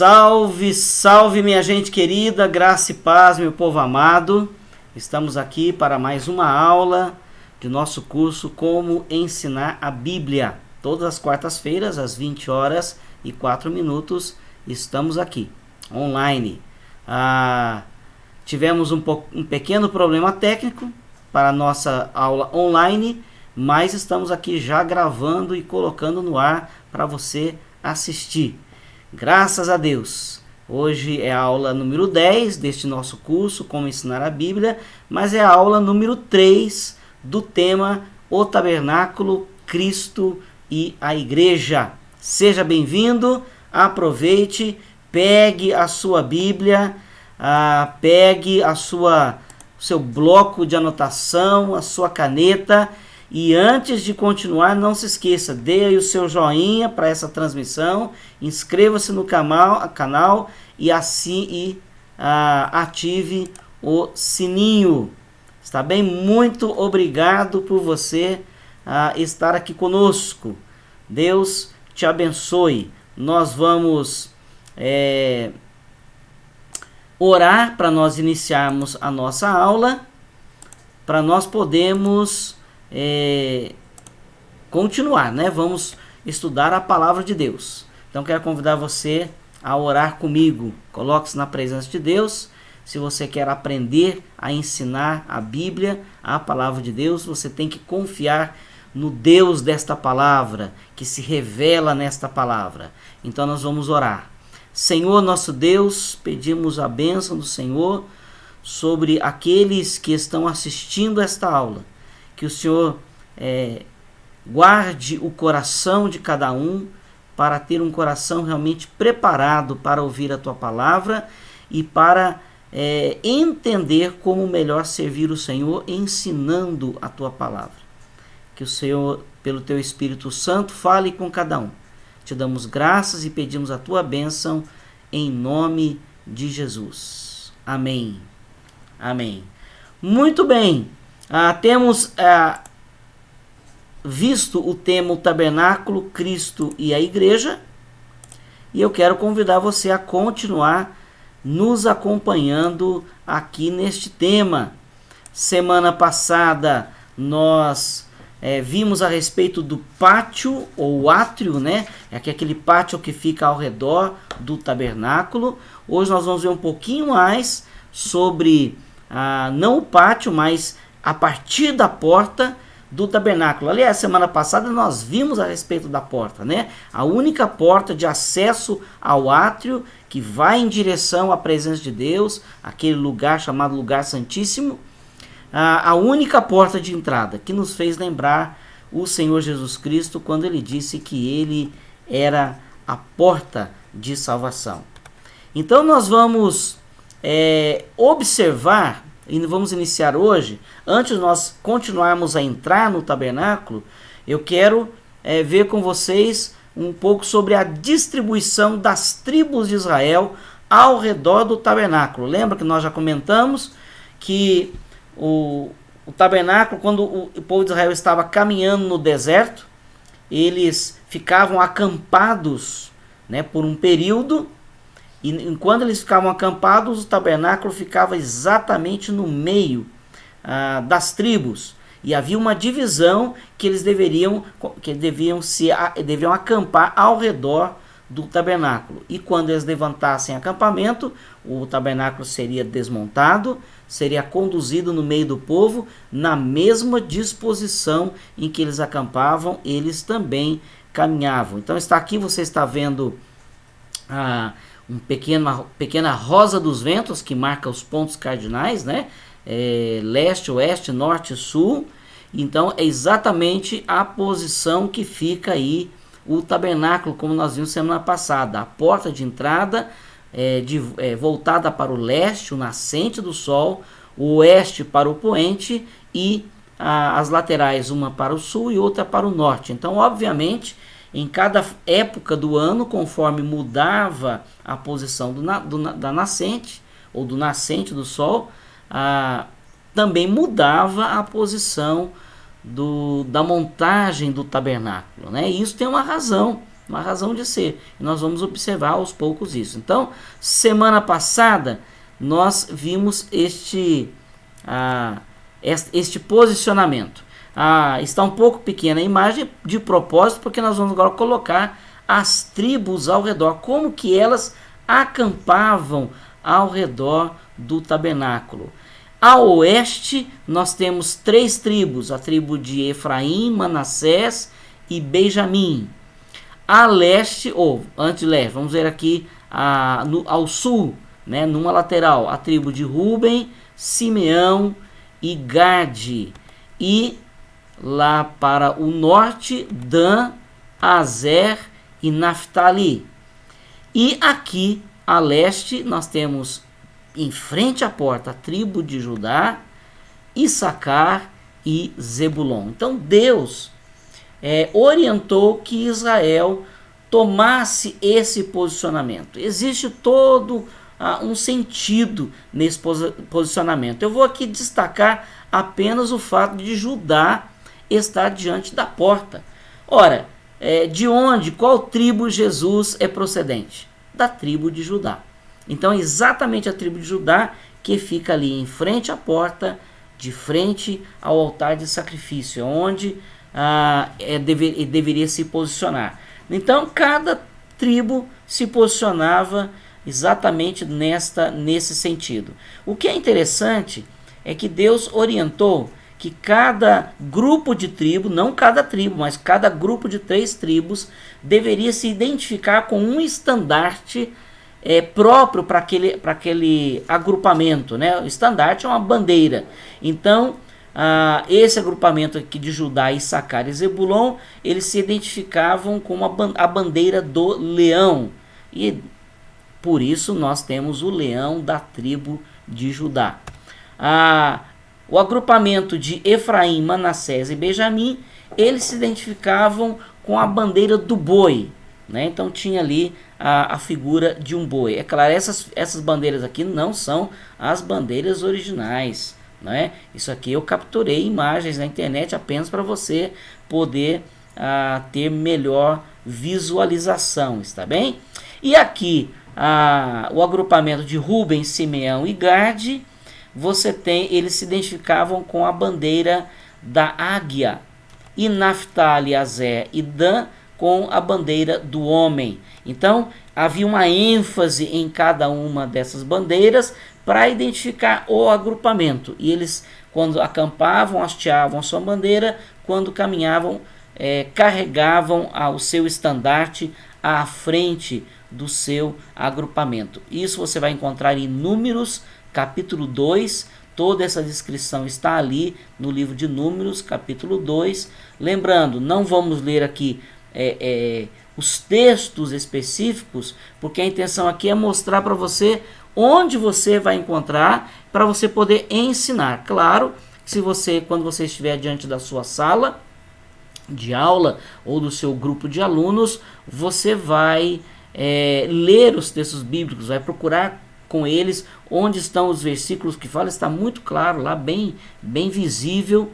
Salve, salve minha gente querida, graça e paz, meu povo amado. Estamos aqui para mais uma aula de nosso curso Como Ensinar a Bíblia. Todas as quartas-feiras, às 20h04, estamos aqui, online. Tivemos um pequeno problema técnico para a nossa aula online, mas estamos aqui já gravando e colocando no ar para você assistir. Graças a Deus! Hoje é a aula número 10 deste nosso curso, Como Ensinar a Bíblia, mas é a aula número 3 do tema O Tabernáculo, Cristo e a Igreja. Seja bem-vindo, aproveite, pegue a sua Bíblia, pegue seu bloco de anotação, a sua caneta. E antes de continuar, não se esqueça, dê aí o seu joinha para essa transmissão, inscreva-se no canal e ative o sininho. Está bem? Muito obrigado por você estar aqui conosco. Deus te abençoe. Nós vamos orar para nós iniciarmos a nossa aula, para nós podermos continuar, né? Vamos estudar a palavra de Deus. Então quero convidar você a orar comigo. Coloque-se na presença de Deus. Se você quer aprender a ensinar a Bíblia, a palavra de Deus, você tem que confiar no Deus desta palavra, que se revela nesta palavra. Então nós vamos orar. Senhor nosso Deus, pedimos a bênção do Senhor sobre aqueles que estão assistindo esta aula. Que o Senhor guarde o coração de cada um para ter um coração realmente preparado para ouvir a Tua palavra e para entender como melhor servir o Senhor ensinando a Tua palavra. Que o Senhor, pelo Teu Espírito Santo, fale com cada um. Te damos graças e pedimos a Tua bênção em nome de Jesus. Amém. Amém. Muito bem. Temos visto o tema o tabernáculo, Cristo e a Igreja, e eu quero convidar você a continuar nos acompanhando aqui neste tema. Semana passada nós vimos a respeito do pátio ou átrio, né? É aquele pátio que fica ao redor do tabernáculo. Hoje nós vamos ver um pouquinho mais sobre não o pátio, mas a partir da porta do tabernáculo. Aliás, semana passada nós vimos a respeito da porta, né? A única porta de acesso ao átrio que vai em direção à presença de Deus, aquele lugar chamado Lugar Santíssimo, a única porta de entrada que nos fez lembrar o Senhor Jesus Cristo quando ele disse que ele era a porta de salvação. Então nós vamos observar, e vamos iniciar hoje. Antes de nós continuarmos a entrar no tabernáculo, eu quero ver com vocês um pouco sobre a distribuição das tribos de Israel ao redor do tabernáculo. Lembra que nós já comentamos que o tabernáculo, quando o povo de Israel estava caminhando no deserto, eles ficavam acampados, né, por um período. E enquanto eles ficavam acampados, o tabernáculo ficava exatamente no meio das tribos. E havia uma divisão que eles deviam acampar ao redor do tabernáculo. E quando eles levantassem acampamento, o tabernáculo seria desmontado, seria conduzido no meio do povo, na mesma disposição em que eles acampavam, eles também caminhavam. Então você está vendo uma pequena rosa dos ventos que marca os pontos cardinais, né? Leste, oeste, norte e sul. Então é exatamente a posição que fica aí o tabernáculo, como nós vimos semana passada. A porta de entrada voltada para o leste, o nascente do sol, o oeste para o poente e as laterais, uma para o sul e outra para o norte. Então, obviamente, em cada época do ano, conforme mudava a posição da nascente, ou do nascente do sol, também mudava a posição da montagem do tabernáculo, né? E isso tem uma razão. uma razão de ser. E nós vamos observar aos poucos isso. Então, semana passada, nós vimos este posicionamento. Está um pouco pequena a imagem de propósito, porque nós vamos agora colocar as tribos ao redor, como que elas acampavam ao redor do tabernáculo. A oeste, nós temos 3 tribos, a tribo de Efraim, Manassés e Benjamim. A leste, antes de leste, vamos ver aqui ao sul, né, numa lateral, a tribo de Ruben, Simeão e Gade. E lá para o norte, Dan, Azer e Naftali. E aqui a leste nós temos em frente à porta a tribo de Judá, Issacar e Zebulon. Então Deus orientou que Israel tomasse esse posicionamento. Existe todo um sentido nesse posicionamento. Eu vou aqui destacar apenas o fato de Judá estar diante da porta. Ora, qual tribo Jesus é procedente? Da tribo de Judá. Então, exatamente a tribo de Judá que fica ali em frente à porta, de frente ao altar de sacrifício, onde deveria se posicionar. Então, cada tribo se posicionava exatamente nesse sentido. O que é interessante é que Deus orientou que cada grupo de tribo, não cada tribo, mas cada grupo de 3 tribos, deveria se identificar com um estandarte próprio para aquele agrupamento, né? O estandarte é uma bandeira. Então, esse agrupamento aqui de Judá, Issacar e Zebulon, eles se identificavam com a bandeira do leão. E por isso nós temos o leão da tribo de Judá. O agrupamento de Efraim, Manassés e Benjamim, eles se identificavam com a bandeira do boi, né? Então tinha ali a figura de um boi. É claro, essas bandeiras aqui não são as bandeiras originais, né? Isso aqui eu capturei imagens na internet apenas para você poder ter melhor visualização, está bem? E aqui o agrupamento de Ruben, Simeão e Gade, eles se identificavam com a bandeira da águia, e Naftali, Azer e Dan com a bandeira do homem. Então havia uma ênfase em cada uma dessas bandeiras para identificar o agrupamento, e eles, quando acampavam, hasteavam a sua bandeira, quando caminhavam, carregavam o seu estandarte à frente do seu agrupamento. Isso você vai encontrar em Números capítulo 2, toda essa descrição está ali no livro de Números, capítulo 2. Lembrando, não vamos ler aqui os textos específicos, porque a intenção aqui é mostrar para você onde você vai encontrar, para você poder ensinar. Claro, quando você estiver diante da sua sala de aula ou do seu grupo de alunos, você vai ler os textos bíblicos, vai procurar com eles onde estão os versículos que falam, está muito claro lá, bem visível,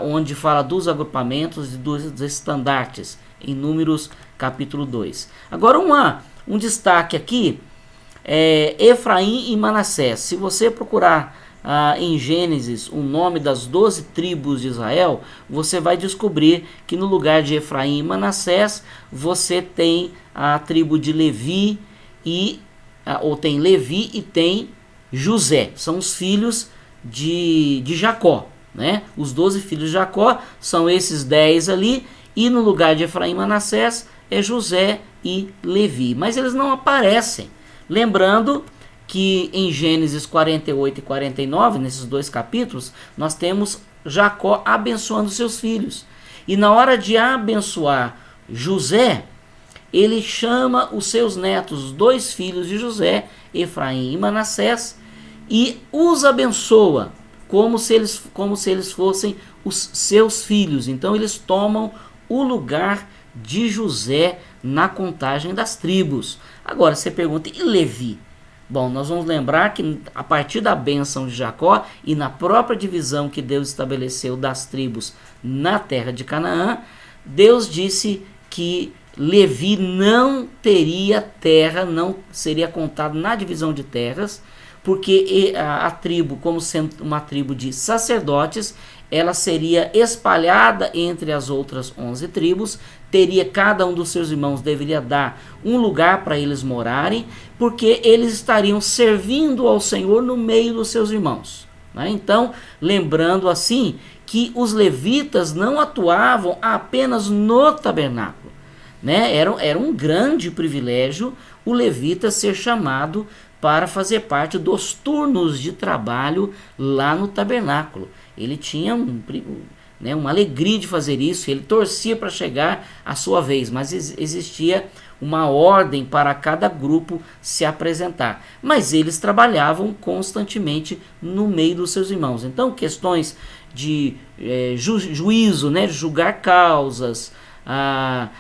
onde fala dos agrupamentos e dos estandartes, em Números capítulo 2. Agora um destaque aqui, Efraim e Manassés. Se você procurar em Gênesis o nome das 12 tribos de Israel, você vai descobrir que no lugar de Efraim e Manassés, você tem a tribo de Levi ou tem Levi e tem José, são os filhos de Jacó, né? Os 12 filhos de Jacó são esses 10 ali, e no lugar de Efraim e Manassés é José e Levi, mas eles não aparecem. Lembrando que em Gênesis 48 e 49, nesses 2 capítulos, nós temos Jacó abençoando seus filhos, e na hora de abençoar José, ele chama os seus netos, os 2 filhos de José, Efraim e Manassés, e os abençoa como se eles fossem os seus filhos. Então eles tomam o lugar de José na contagem das tribos. Agora você pergunta, e Levi? Bom, nós vamos lembrar que a partir da bênção de Jacó e na própria divisão que Deus estabeleceu das tribos na terra de Canaã, Deus disse que Levi não teria terra, não seria contado na divisão de terras, porque a tribo, como sendo uma tribo de sacerdotes, ela seria espalhada entre as outras 11 tribos, teria cada um dos seus irmãos deveria dar um lugar para eles morarem, porque eles estariam servindo ao Senhor no meio dos seus irmãos. Né? Então, lembrando assim que os levitas não atuavam apenas no tabernáculo. Né? Era um grande privilégio o levita ser chamado para fazer parte dos turnos de trabalho lá no tabernáculo. Ele tinha uma alegria de fazer isso, ele torcia para chegar a sua vez, mas existia uma ordem para cada grupo se apresentar. Mas eles trabalhavam constantemente no meio dos seus irmãos. Então, questões de juízo, né, de julgar causas,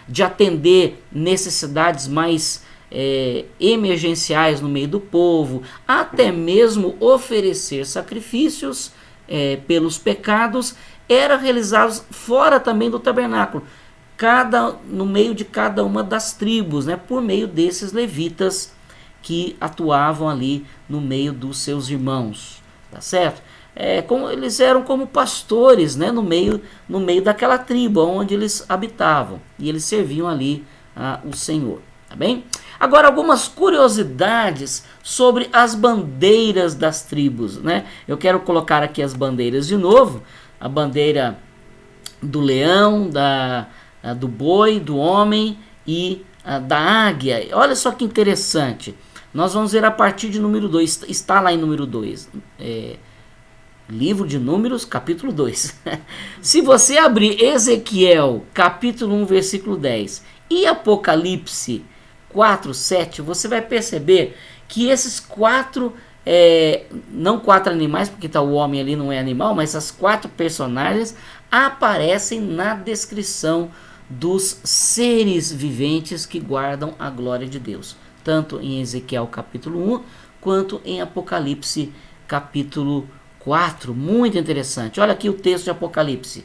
de atender necessidades mais emergenciais no meio do povo, até mesmo oferecer sacrifícios pelos pecados, eram realizados fora também do tabernáculo, no meio de cada uma das tribos, né, por meio desses levitas que atuavam ali no meio dos seus irmãos, tá certo? Eles eram como pastores, né, no meio daquela tribo onde eles habitavam, e eles serviam ali o Senhor, tá bem? Agora, algumas curiosidades sobre as bandeiras das tribos, né? Eu quero colocar aqui as bandeiras de novo. A bandeira do leão, do boi, do homem e da águia. Olha só que interessante. Nós vamos ver a partir de número 2. Está lá em número 2. Livro de Números, capítulo 2. Se você abrir Ezequiel, capítulo 1, versículo 10 e Apocalipse 4, 7, você vai perceber que esses não 4 animais, porque tá, o homem ali não é animal, mas essas 4 personagens aparecem na descrição dos seres viventes que guardam a glória de Deus, tanto em Ezequiel capítulo 1, quanto em Apocalipse capítulo 4, muito interessante. Olha aqui o texto de Apocalipse.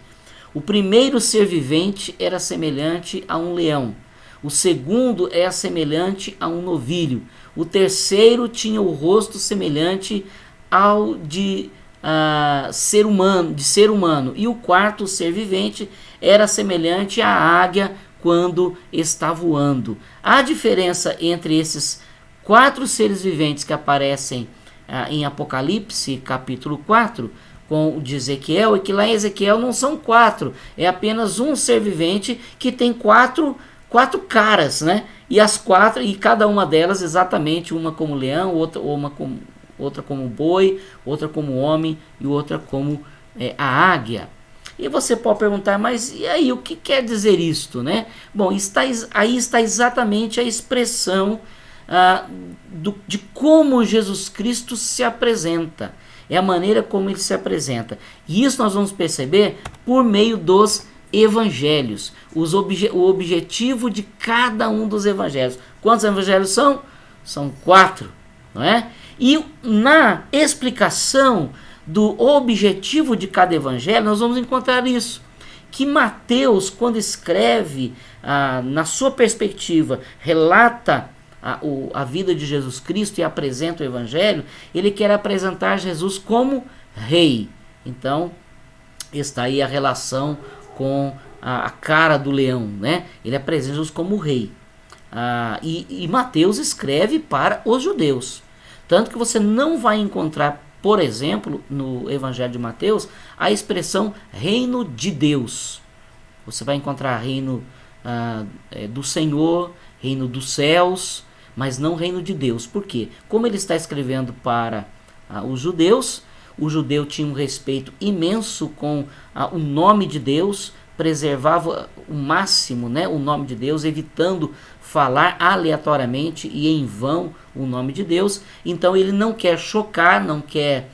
O primeiro ser vivente era semelhante a um leão. O segundo é semelhante a um novilho. O terceiro tinha o rosto semelhante ao de ser humano. E o quarto ser vivente era semelhante à águia quando está voando. A diferença entre esses 4 seres viventes que aparecem em Apocalipse capítulo 4 com o de Ezequiel é que lá em Ezequiel não são 4, é apenas um ser vivente que tem quatro caras, né? E cada uma delas exatamente, uma como leão, outra como boi, outra como homem e outra como a águia. E você pode perguntar, mas e aí, o que quer dizer isto, né? Bom, aí está exatamente a expressão de como Jesus Cristo se apresenta. É a maneira como ele se apresenta. E isso nós vamos perceber por meio dos evangelhos. O objetivo de cada um dos evangelhos. Quantos evangelhos são? São 4, não é? E na explicação do objetivo de cada evangelho, nós vamos encontrar isso. Que Mateus, quando escreve, na sua perspectiva, relata a vida de Jesus Cristo e apresenta o evangelho, ele quer apresentar Jesus como rei. Então, está aí a relação com a cara do leão, né? Ele apresenta Jesus como rei. E Mateus escreve para os judeus. Tanto que você não vai encontrar, por exemplo, no Evangelho de Mateus, a expressão reino de Deus. Você vai encontrar reino do Senhor, reino dos céus, mas não reino de Deus. Por quê? Como ele está escrevendo para os judeus, o judeu tinha um respeito imenso com o nome de Deus, preservava o máximo, né, o nome de Deus, evitando falar aleatoriamente e em vão o nome de Deus. Então ele não quer chocar, não quer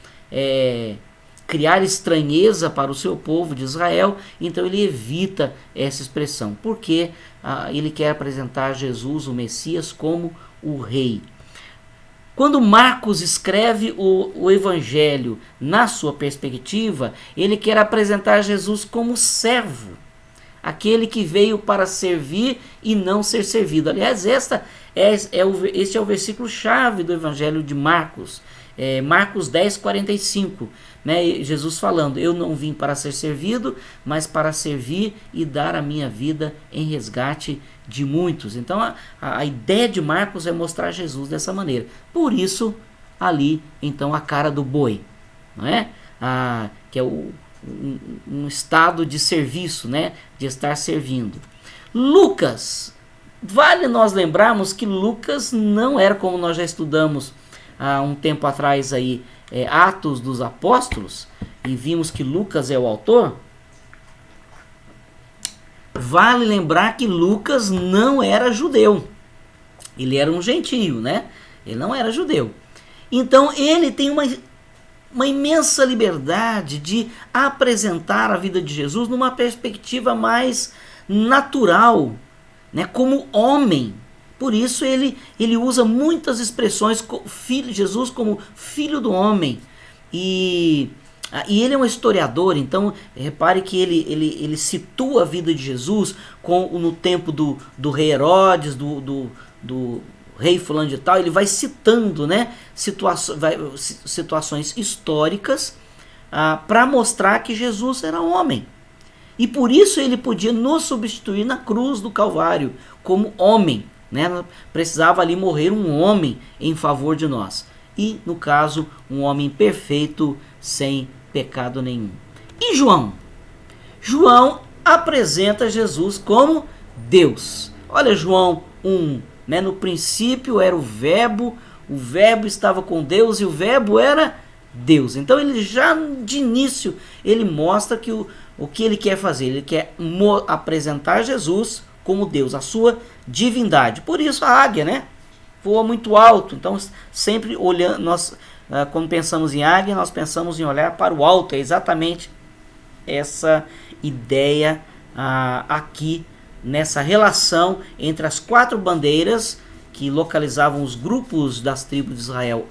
criar estranheza para o seu povo de Israel, então ele evita essa expressão, porque ele quer apresentar Jesus, o Messias, como o rei. Quando Marcos escreve o Evangelho na sua perspectiva, ele quer apresentar Jesus como servo. aquele que veio para servir e não ser servido. Aliás, este é o versículo-chave do Evangelho de Marcos, Marcos 10, 45, né? Jesus falando, eu não vim para ser servido, mas para servir e dar a minha vida em resgate de muitos. Então a ideia de Marcos é mostrar Jesus dessa maneira. Por isso, ali, então, a cara do boi, não é? Que é um estado de serviço, né? De estar servindo. Lucas, vale nós lembrarmos que Lucas não era, como nós já estudamos há um tempo atrás aí, Atos dos Apóstolos, e vimos que Lucas é o autor. Vale lembrar que Lucas não era judeu, ele era um gentio, né? Ele não era judeu. Então ele tem uma imensa liberdade de apresentar a vida de Jesus numa perspectiva mais natural, né? Como homem. Por isso ele usa muitas expressões, Jesus como filho do homem. E ele é um historiador, então repare que ele situa a vida de Jesus no tempo do rei Herodes, do rei fulano de tal. Ele vai citando, né, situações históricas para mostrar que Jesus era homem. E por isso ele podia nos substituir na cruz do Calvário como homem. Né? Precisava ali morrer um homem em favor de nós. E, no caso, um homem perfeito, sem pecado nenhum. E João? João apresenta Jesus como Deus. Olha João 1. Né? No princípio era o verbo estava com Deus e o verbo era Deus. Então ele já de início ele mostra que o que ele quer fazer. Ele quer apresentar Jesus como Deus, a sua divindade. Por isso a águia, né, voa muito alto. Então sempre olhando, nós quando pensamos em águia, nós pensamos em olhar para o alto. É exatamente essa ideia aqui nessa relação entre as 4 bandeiras que localizavam os grupos das tribos de Israel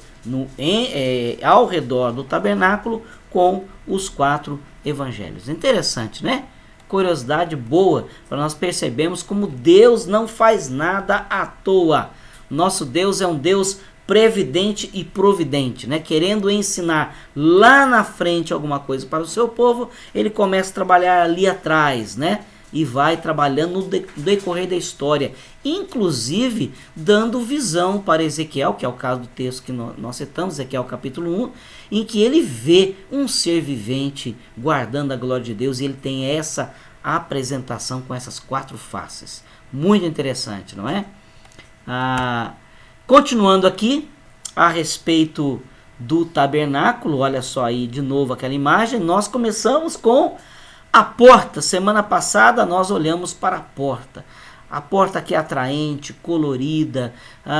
ao redor do tabernáculo com os 4 evangelhos. Interessante, né? Curiosidade boa para nós percebermos como Deus não faz nada à toa. Nosso Deus é um Deus previdente e providente, né? Querendo ensinar lá na frente alguma coisa para o seu povo, ele começa a trabalhar ali atrás, né? E vai trabalhando no decorrer da história, inclusive dando visão para Ezequiel, que é o caso do texto que nós citamos, Ezequiel capítulo 1, em que ele vê um ser vivente guardando a glória de Deus, e ele tem essa apresentação com essas 4 faces. Muito interessante, não é? Continuando aqui, a respeito do tabernáculo, olha só aí de novo aquela imagem, nós começamos com a porta. Semana passada nós olhamos para a porta. A porta que é atraente, colorida,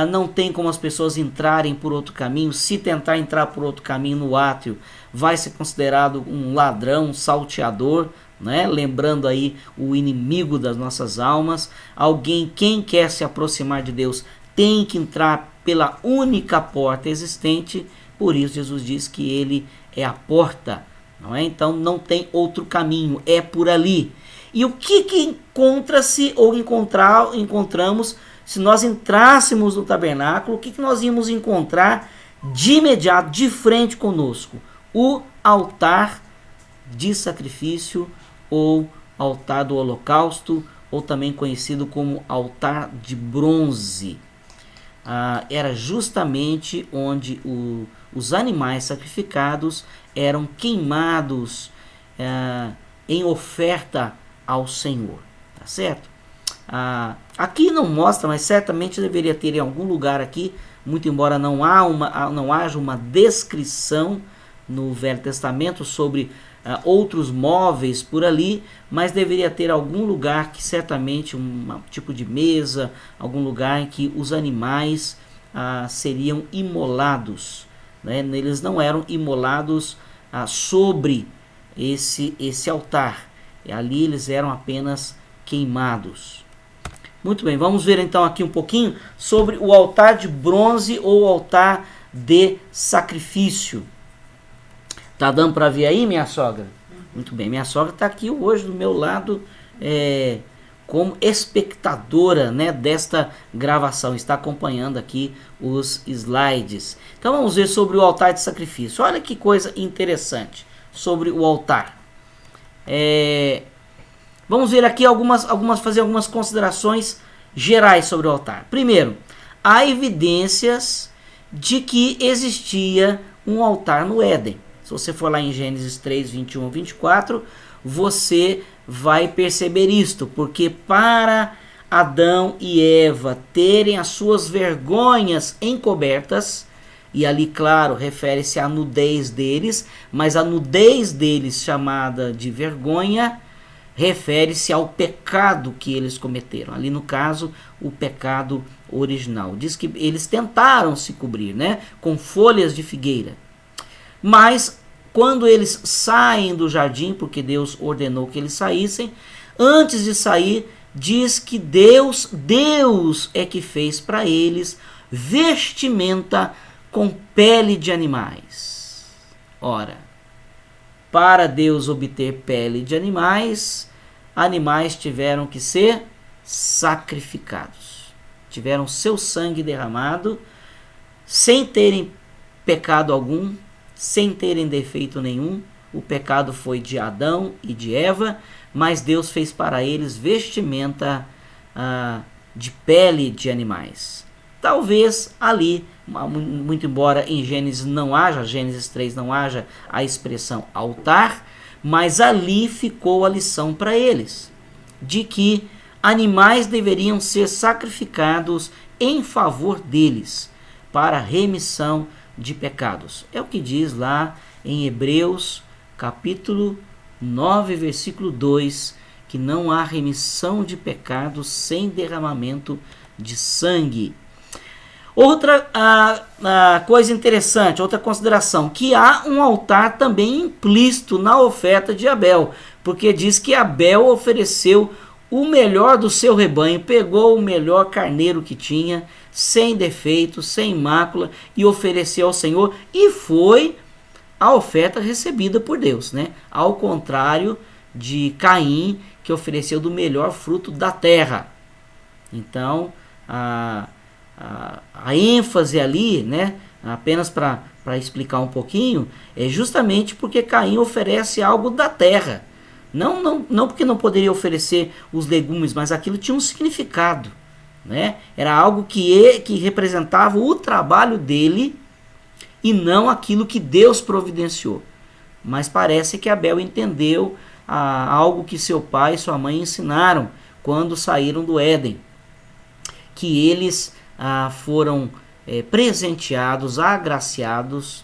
não tem como as pessoas entrarem por outro caminho. Se tentar entrar por outro caminho no átrio, vai ser considerado um ladrão, um salteador, né? Lembrando aí o inimigo das nossas almas. Quem quer se aproximar de Deus tem que entrar pela única porta existente. Por isso Jesus diz que ele é a porta. Não é? Então não tem outro caminho, é por ali. E o que encontra-se ou encontramos se nós entrássemos no tabernáculo? O que nós íamos encontrar de imediato, de frente conosco? O altar de sacrifício ou altar do holocausto, ou também conhecido como altar de bronze. Era justamente onde os animais sacrificados eram queimados em oferta ao Senhor, tá certo? Aqui não mostra, mas certamente deveria ter em algum lugar aqui, muito embora não haja uma descrição no Velho Testamento sobre outros móveis por ali, mas deveria ter algum lugar que certamente um tipo de mesa, algum lugar em que os animais seriam imolados, né? Eles não eram imolados sobre esse altar, ali eles eram apenas queimados. Muito bem, vamos ver então aqui um pouquinho sobre o altar de bronze ou altar de sacrifício. Tá dando para ver aí, minha sogra? Muito bem, minha sogra está aqui hoje do meu lado, como espectadora, né, desta gravação, está acompanhando aqui os slides. Então vamos ver sobre o altar de sacrifício. Olha que coisa interessante sobre o altar. Vamos ver aqui fazer algumas considerações gerais sobre o altar. Primeiro, há evidências de que existia um altar no Éden. Se você for lá em Gênesis 3, 21 a 24, você vai perceber isto, porque para Adão e Eva terem as suas vergonhas encobertas, e ali, claro, refere-se à nudez deles, mas a nudez deles, chamada de vergonha, refere-se ao pecado que eles cometeram. Ali, no caso, o pecado original. Diz que eles tentaram se cobrir, né, com folhas de figueira. Mas, quando eles saem do jardim, porque Deus ordenou que eles saíssem, antes de sair, diz que Deus é que fez para eles vestimenta com pele de animais. Ora, para Deus obter pele de animais, animais tiveram que ser sacrificados. Tiveram seu sangue derramado, sem terem pecado algum, sem terem defeito nenhum. O pecado foi de Adão e de Eva, mas Deus fez para eles vestimenta de pele de animais. Talvez ali, muito embora em Gênesis 3 não haja a expressão altar, mas ali ficou a lição para eles, de que animais deveriam ser sacrificados em favor deles, para remissão de pecados. É o que diz lá em Hebreus, capítulo 9, versículo 2, que não há remissão de pecados sem derramamento de sangue. Outra coisa interessante, outra consideração, que há um altar também implícito na oferta de Abel, porque diz que Abel ofereceu o melhor do seu rebanho, pegou o melhor carneiro que tinha, sem defeito, sem mácula, e ofereceu ao Senhor, e foi a oferta recebida por Deus, né? Ao contrário de Caim, que ofereceu do melhor fruto da terra. Então, a ênfase ali, né, apenas para explicar um pouquinho, é justamente porque Caim oferece algo da terra. Não porque não poderia oferecer os legumes, mas aquilo tinha um significado, né? Era algo que representava o trabalho dele e não aquilo que Deus providenciou. Mas parece que Abel entendeu algo que seu pai e sua mãe ensinaram quando saíram do Éden, que eles foram presenteados, agraciados,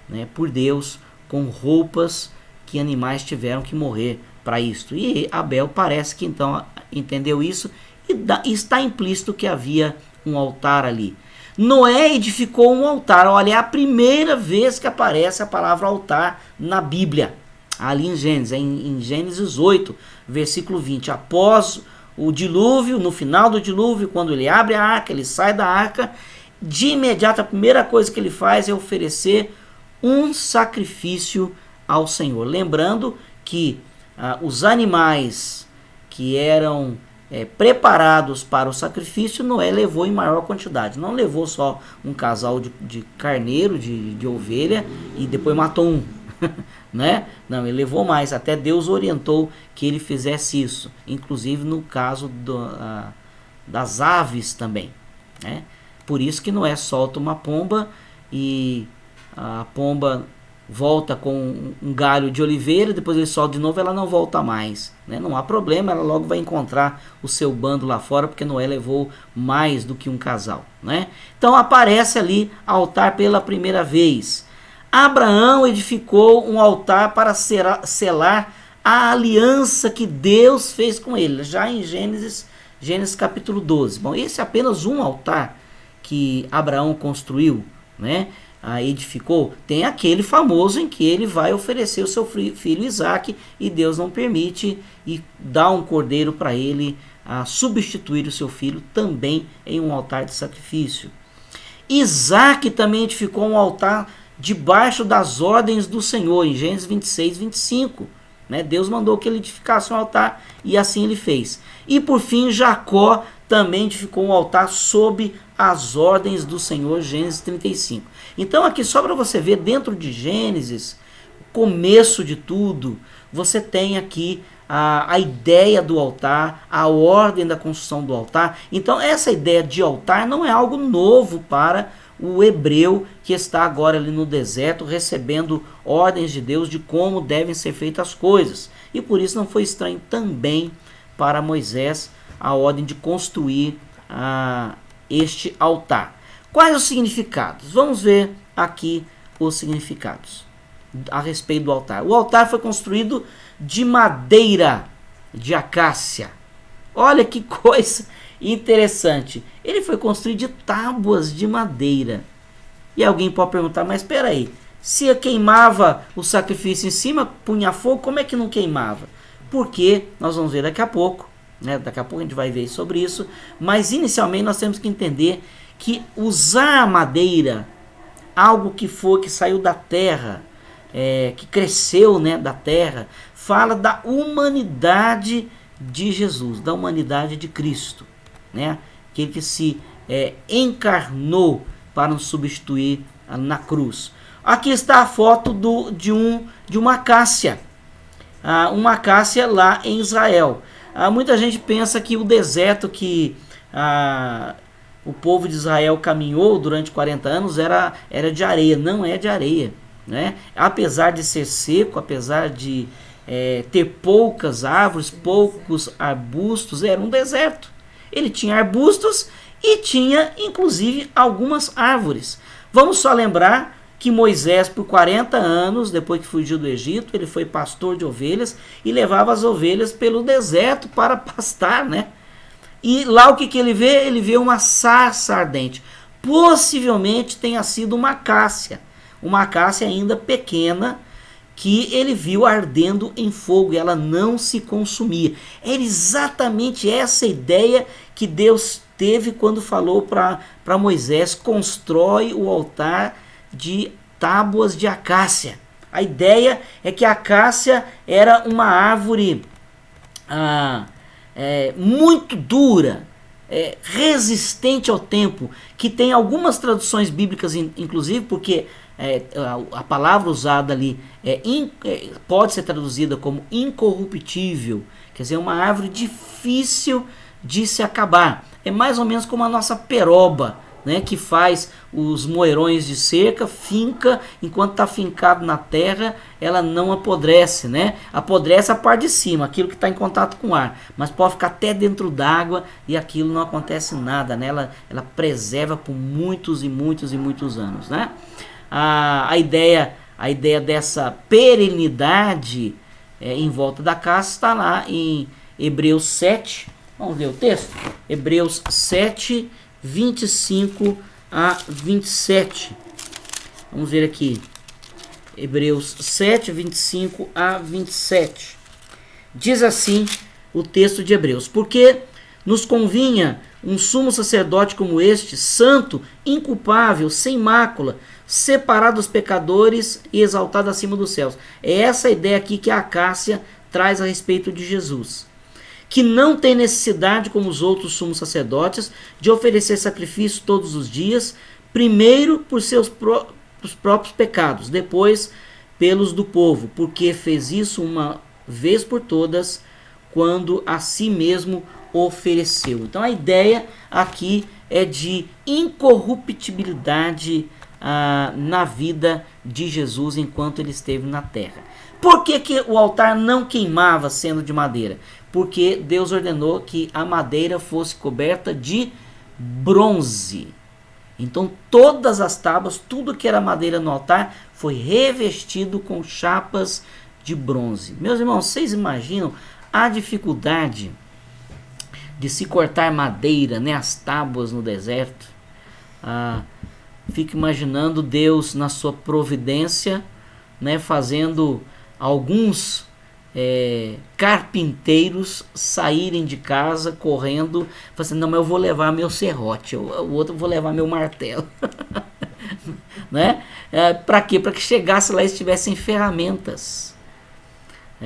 né, por Deus com roupas que animais tiveram que morrer para isto. E Abel parece que então entendeu isso e está implícito que havia um altar ali. Noé edificou um altar. Olha, é a primeira vez que aparece a palavra altar na Bíblia. Ali em Gênesis, em Gênesis 8, versículo 20. Após o dilúvio, no final do dilúvio, quando ele abre a arca, ele sai da arca, de imediato a primeira coisa que ele faz é oferecer um sacrifício ao Senhor. Lembrando que os animais que eram preparados para o sacrifício, Noé levou em maior quantidade. Não levou só um casal de carneiro, de ovelha, e depois matou um. Né? Não, ele levou mais. Até Deus orientou que ele fizesse isso. Inclusive no caso das aves também. Né? Por isso que Noé solta uma pomba e a pomba volta com um galho de oliveira, depois ele solta de novo, ela não volta mais, né? Não há problema, ela logo vai encontrar o seu bando lá fora, porque Noé levou mais do que um casal, né? Então aparece ali altar pela primeira vez. Abraão edificou um altar para selar a aliança que Deus fez com ele, já em Gênesis capítulo 12. Bom, esse é apenas um altar que Abraão construiu, né? Edificou. Tem aquele famoso em que ele vai oferecer o seu filho Isaque e Deus não permite e dá um cordeiro para ele substituir o seu filho também em um altar de sacrifício. Isaque também edificou um altar debaixo das ordens do Senhor, em Gênesis 26, 25. né? Deus mandou que ele edificasse um altar e assim ele fez. E por fim, Jacó também edificou um altar sob as ordens do Senhor, Gênesis 35. Então aqui só para você ver, dentro de Gênesis, começo de tudo, você tem aqui a ideia do altar, a ordem da construção do altar. Então essa ideia de altar não é algo novo para o hebreu que está agora ali no deserto, recebendo ordens de Deus de como devem ser feitas as coisas. E por isso não foi estranho também para Moisés a ordem de construir este altar. Quais os significados? Vamos ver aqui os significados a respeito do altar. O altar foi construído de madeira de acácia. Olha que coisa interessante. Ele foi construído de tábuas de madeira. E alguém pode perguntar, mas espera aí, se queimava o sacrifício em cima, punha fogo, como é que não queimava? Porque nós vamos ver daqui a pouco, né? Daqui a pouco a gente vai ver sobre isso, mas inicialmente nós temos que entender que usar a madeira, algo que saiu da terra, que cresceu, né, da terra, fala da humanidade de Jesus, da humanidade de Cristo, né? Aquele que se encarnou para nos substituir na cruz. Aqui está a foto de uma acácia, uma acácia lá em Israel. Muita gente pensa que o deserto que o povo de Israel caminhou durante 40 anos era de areia. Não é de areia, né? Apesar de ser seco, apesar de ter poucas árvores, poucos arbustos, era um deserto. Ele tinha arbustos e tinha inclusive algumas árvores. Vamos só lembrar que Moisés, por 40 anos, depois que fugiu do Egito, ele foi pastor de ovelhas e levava as ovelhas pelo deserto para pastar, né? E lá o que ele vê? Ele vê uma sarça ardente. Possivelmente tenha sido uma acácia ainda pequena, que ele viu ardendo em fogo e ela não se consumia. Era exatamente essa ideia que Deus teve quando falou para Moisés: constrói o altar de tábuas de acácia. A ideia é que a acácia era uma árvore muito dura, resistente ao tempo, que tem algumas traduções bíblicas, inclusive, porque a palavra usada ali pode ser traduzida como incorruptível, quer dizer, uma árvore difícil de se acabar. É mais ou menos como a nossa peroba, né, que faz os moerões de cerca, finca, enquanto está fincado na terra, ela não apodrece, né? Apodrece a parte de cima, aquilo que está em contato com o ar, mas pode ficar até dentro d'água e aquilo não acontece nada, né? Ela preserva por muitos e muitos e muitos anos, né? A ideia dessa perenidade em volta da casa está lá em Hebreus 7, vamos ler o texto? Hebreus 7, 25 a 27. Vamos ver aqui. Hebreus 7, 25 a 27. Diz assim o texto de Hebreus: porque nos convinha um sumo sacerdote como este, santo, inculpável, sem mácula, separado dos pecadores e exaltado acima dos céus. É essa ideia aqui que a acácia traz a respeito de Jesus, que não tem necessidade, como os outros sumos sacerdotes, de oferecer sacrifício todos os dias, primeiro por seus próprios pecados, depois pelos do povo, porque fez isso uma vez por todas, quando a si mesmo ofereceu. Então a ideia aqui é de incorruptibilidade na vida de Jesus enquanto ele esteve na terra. Por que o altar não queimava sendo de madeira? Porque Deus ordenou que a madeira fosse coberta de bronze. Então todas as tábuas, tudo que era madeira no altar, foi revestido com chapas de bronze. Meus irmãos, vocês imaginam a dificuldade de se cortar madeira, né, as tábuas no deserto? Fico imaginando Deus na sua providência, né, fazendo alguns carpinteiros saírem de casa correndo, falando assim: não, mas eu vou levar meu serrote, o outro eu vou levar meu martelo. Né? Para quê? Para que chegasse lá e estivessem ferramentas.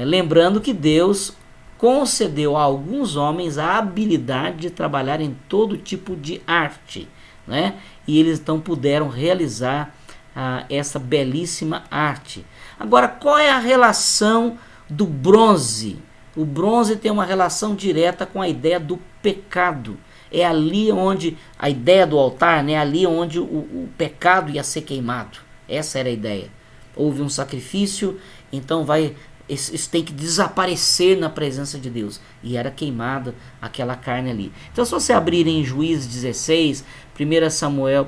Lembrando que Deus concedeu a alguns homens a habilidade de trabalhar em todo tipo de arte, né? E eles então puderam realizar essa belíssima arte. Agora, qual é a relação do bronze? O bronze tem uma relação direta com a ideia do pecado. É ali onde a ideia do altar, né? Ali onde o pecado ia ser queimado. Essa era a ideia. Houve um sacrifício, então isso tem que desaparecer na presença de Deus. E era queimada aquela carne ali. Então, se você abrir em Juízes 16, 1 Samuel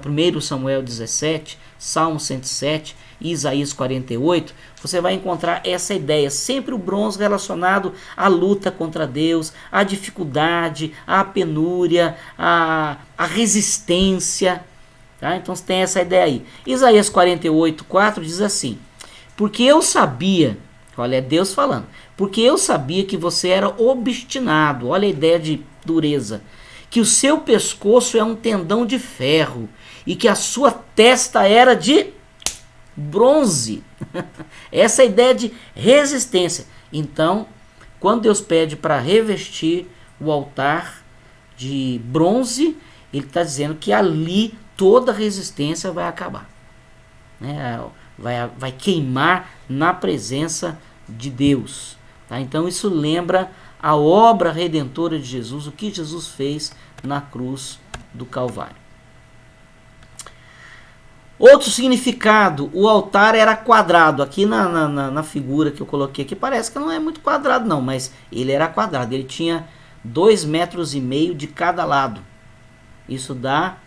17, Salmo 107 e Isaías 48, você vai encontrar essa ideia. Sempre o bronze relacionado à luta contra Deus, à dificuldade, à penúria, à resistência. Tá? Então, você tem essa ideia aí. Isaías 48, 4 diz assim: porque eu sabia... Olha, é Deus falando. Porque eu sabia que você era obstinado. Olha a ideia de dureza. Que o seu pescoço é um tendão de ferro. E que a sua testa era de bronze. Essa é a ideia de resistência. Então, quando Deus pede para revestir o altar de bronze, Ele está dizendo que ali toda resistência vai acabar. Né? Vai queimar na presença de Deus. Tá? Então isso lembra a obra redentora de Jesus, o que Jesus fez na cruz do Calvário. Outro significado, o altar era quadrado. Aqui na figura que eu coloquei aqui, parece que não é muito quadrado não, mas ele era quadrado. Ele tinha 2,5 metros de cada lado. Isso dá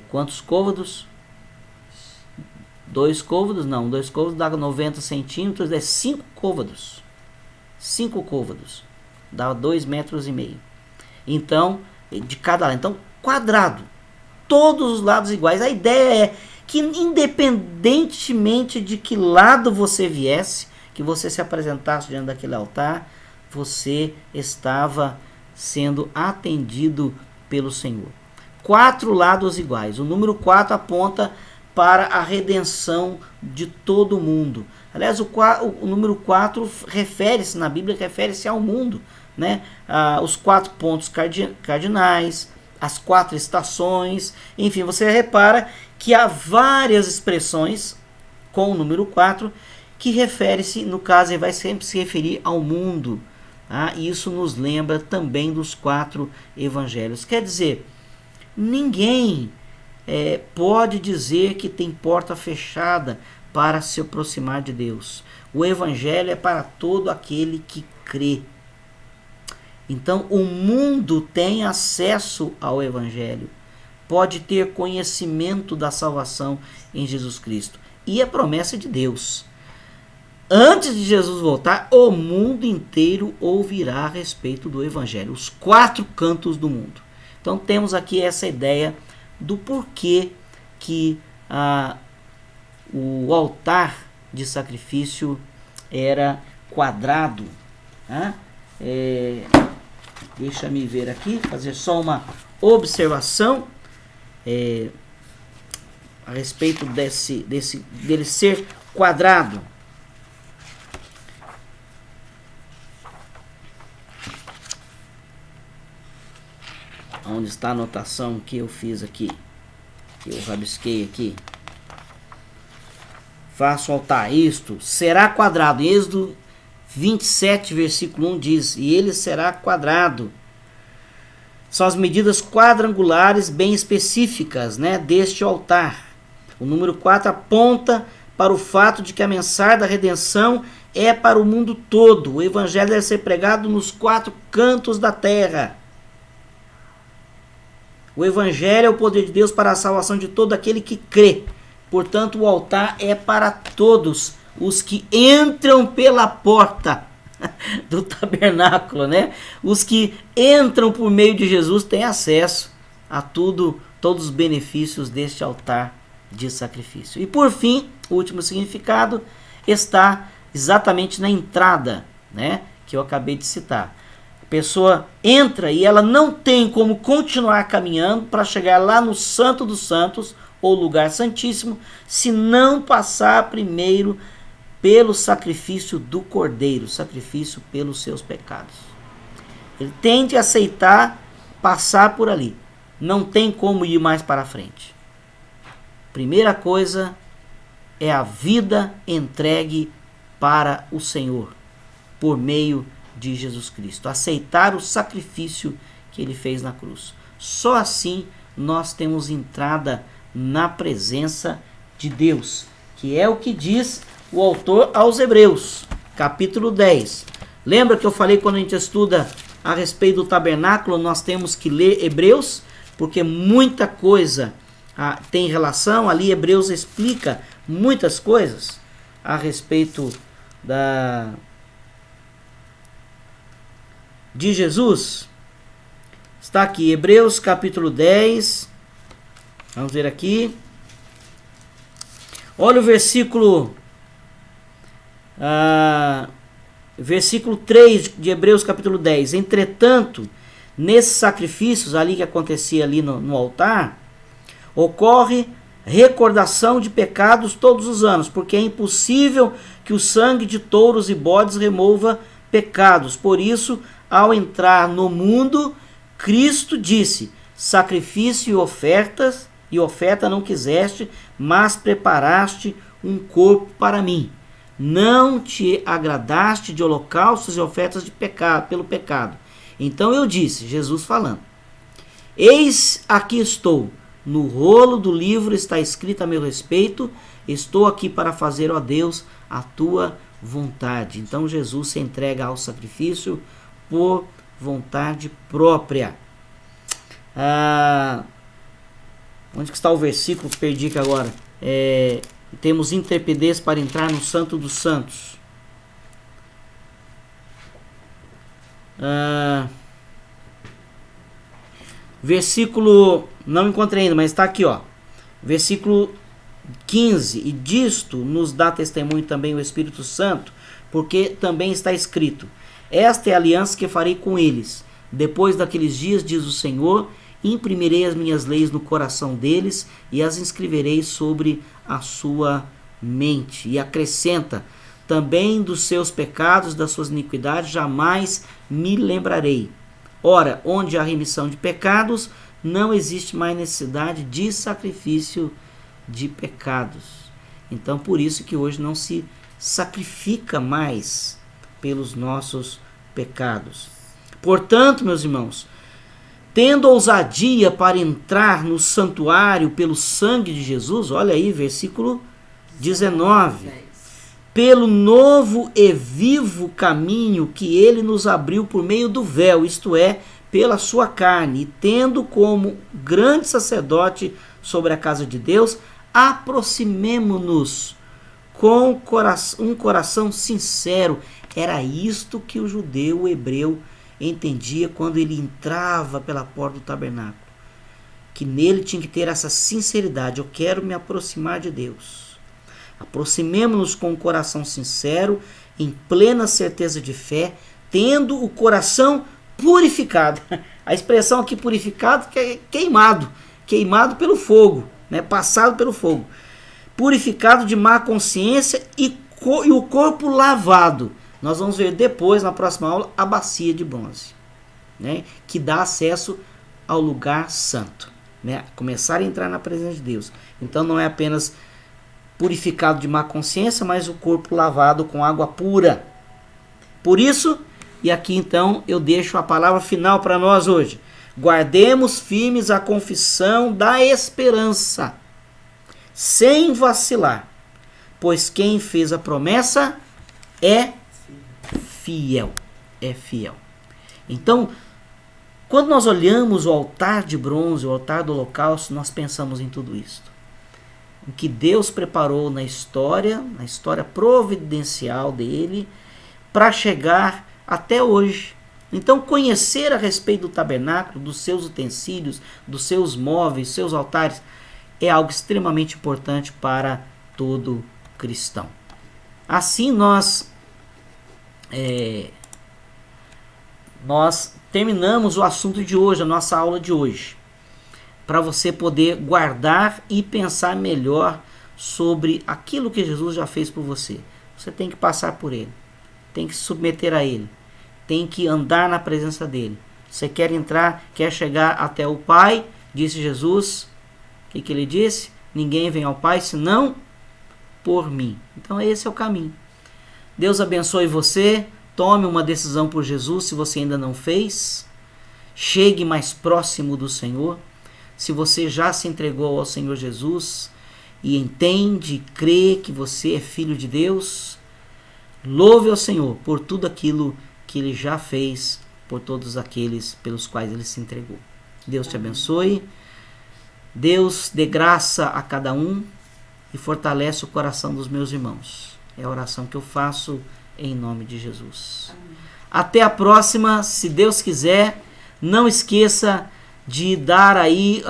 quantos côvados? 2 côvados, não, 2 côvados dá 90 centímetros, é 5 côvados. 5 côvados, dá 2,5 metros. Então, de cada lado. Então, quadrado. Todos os lados iguais. A ideia é que, independentemente de que lado você viesse, que você se apresentasse diante daquele altar, você estava sendo atendido pelo Senhor. 4 lados iguais. O número 4 aponta para a redenção de todo mundo. Aliás, o número 4 refere-se na Bíblia, refere-se ao mundo, né? Os 4 pontos cardinais, as 4 estações, enfim, você repara que há várias expressões com o número 4 que refere-se, no caso, ele vai sempre se referir ao mundo. Tá? E isso nos lembra também dos 4 evangelhos. Quer dizer, ninguém pode dizer que tem porta fechada para se aproximar de Deus. O Evangelho é para todo aquele que crê. Então, o mundo tem acesso ao Evangelho, pode ter conhecimento da salvação em Jesus Cristo. E a promessa de Deus. Antes de Jesus voltar, o mundo inteiro ouvirá a respeito do Evangelho. Os 4 cantos do mundo. Então, temos aqui essa ideia do porquê que o altar de sacrifício era quadrado. Tá? Deixa-me ver aqui, fazer só uma observação a respeito dele ser quadrado. Onde está a anotação que eu fiz aqui? Que eu rabisquei aqui. Faço o altar, isto será quadrado. Êxodo 27, versículo 1 diz: e ele será quadrado. São as medidas quadrangulares bem específicas, né, deste altar. O número 4 aponta para o fato de que a mensagem da redenção é para o mundo todo. O evangelho deve ser pregado nos 4 cantos da terra. O Evangelho é o poder de Deus para a salvação de todo aquele que crê. Portanto, o altar é para todos os que entram pela porta do tabernáculo, né? Os que entram por meio de Jesus têm acesso a todos os benefícios deste altar de sacrifício. E por fim, o último significado está exatamente na entrada, né? Que eu acabei de citar. Pessoa entra e ela não tem como continuar caminhando para chegar lá no Santo dos Santos ou lugar santíssimo se não passar primeiro pelo sacrifício do Cordeiro, sacrifício pelos seus pecados. Ele tem de aceitar passar por ali. Não tem como ir mais para frente. Primeira coisa é a vida entregue para o Senhor, por meio de Jesus Cristo. Aceitar o sacrifício que ele fez na cruz. Só assim nós temos entrada na presença de Deus, que é o que diz o autor aos Hebreus, capítulo 10. Lembra que eu falei quando a gente estuda a respeito do tabernáculo, nós temos que ler Hebreus, porque muita coisa tem relação. Ali Hebreus explica muitas coisas a respeito de Jesus. Está aqui, Hebreus capítulo 10. Vamos ver aqui. Olha o versículo 3 de Hebreus capítulo 10. Entretanto, nesses sacrifícios ali que acontecia ali no altar, ocorre recordação de pecados todos os anos, porque é impossível que o sangue de touros e bodes remova pecados. Por isso, ao entrar no mundo, Cristo disse: sacrifício e oferta não quiseste, mas preparaste um corpo para mim. Não te agradaste de holocaustos e ofertas de pecado, pelo pecado. Então eu disse, Jesus falando: eis aqui estou, no rolo do livro está escrito a meu respeito, estou aqui para fazer, ó Deus, a tua vontade. Então Jesus se entrega ao sacrifício por vontade própria. Onde que está o versículo? Perdi aqui agora. Temos intrepidez para entrar no Santo dos Santos. Versículo, não encontrei ainda, mas está aqui, ó. Versículo 15. E disto nos dá testemunho também o Espírito Santo, porque também está escrito: esta é a aliança que farei com eles. Depois daqueles dias, diz o Senhor, imprimirei as minhas leis no coração deles e as inscreverei sobre a sua mente. E acrescenta: também dos seus pecados, das suas iniquidades, jamais me lembrarei. Ora, onde há remissão de pecados, não existe mais necessidade de sacrifício de pecados. Então, por isso que hoje não se sacrifica mais pelos nossos pecados. Portanto, meus irmãos, tendo ousadia para entrar no santuário pelo sangue de Jesus, olha aí, versículo 19, pelo novo e vivo caminho que ele nos abriu por meio do véu, isto é, pela sua carne, e tendo como grande sacerdote sobre a casa de Deus, aproximemo-nos com um coração sincero. Era isto que o judeu, o hebreu, entendia quando ele entrava pela porta do tabernáculo, que nele tinha que ter essa sinceridade: eu quero me aproximar de Deus. Aproximemo-nos com um coração sincero, em plena certeza de fé, tendo o coração purificado. A expressão aqui purificado que é queimado pelo fogo, né? Passado pelo fogo, purificado de má consciência e o corpo lavado. Nós vamos ver depois, na próxima aula, a bacia de bronze, né? Que dá acesso ao lugar santo, né? Começar a entrar na presença de Deus. Então não é apenas purificado de má consciência, mas o corpo lavado com água pura. Por isso, e aqui então eu deixo a palavra final para nós hoje: guardemos firmes a confissão da esperança, sem vacilar, pois quem fez a promessa é fiel. É fiel. Então, quando nós olhamos o altar de bronze, o altar do holocausto, nós pensamos em tudo isso. O que Deus preparou na história providencial dele, para chegar até hoje. Então, conhecer a respeito do tabernáculo, dos seus utensílios, dos seus móveis, seus altares, é algo extremamente importante para todo cristão. Assim nós terminamos o assunto de hoje, a nossa aula de hoje, para você poder guardar e pensar melhor sobre aquilo que Jesus já fez por você, você tem que passar por ele, tem que se submeter a ele, tem que andar na presença dele. Você quer entrar, quer chegar até o Pai, disse Jesus. O que ele disse? Ninguém vem ao Pai senão por mim. Então esse é o caminho. Deus abençoe você. Tome uma decisão por Jesus se você ainda não fez. Chegue mais próximo do Senhor. Se você já se entregou ao Senhor Jesus e entende, crê que você é filho de Deus, louve ao Senhor por tudo aquilo que Ele já fez, por todos aqueles pelos quais Ele se entregou. Deus te abençoe. Deus dê graça a cada um e fortalece o coração dos meus irmãos. É a oração que eu faço em nome de Jesus. Amém. Até a próxima, se Deus quiser. Não esqueça de dar aí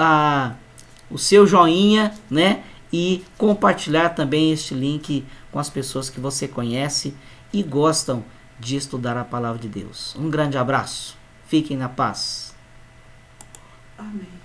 o seu joinha, né? E compartilhar também este link com as pessoas que você conhece e gostam de estudar a palavra de Deus. Um grande abraço. Fiquem na paz. Amém.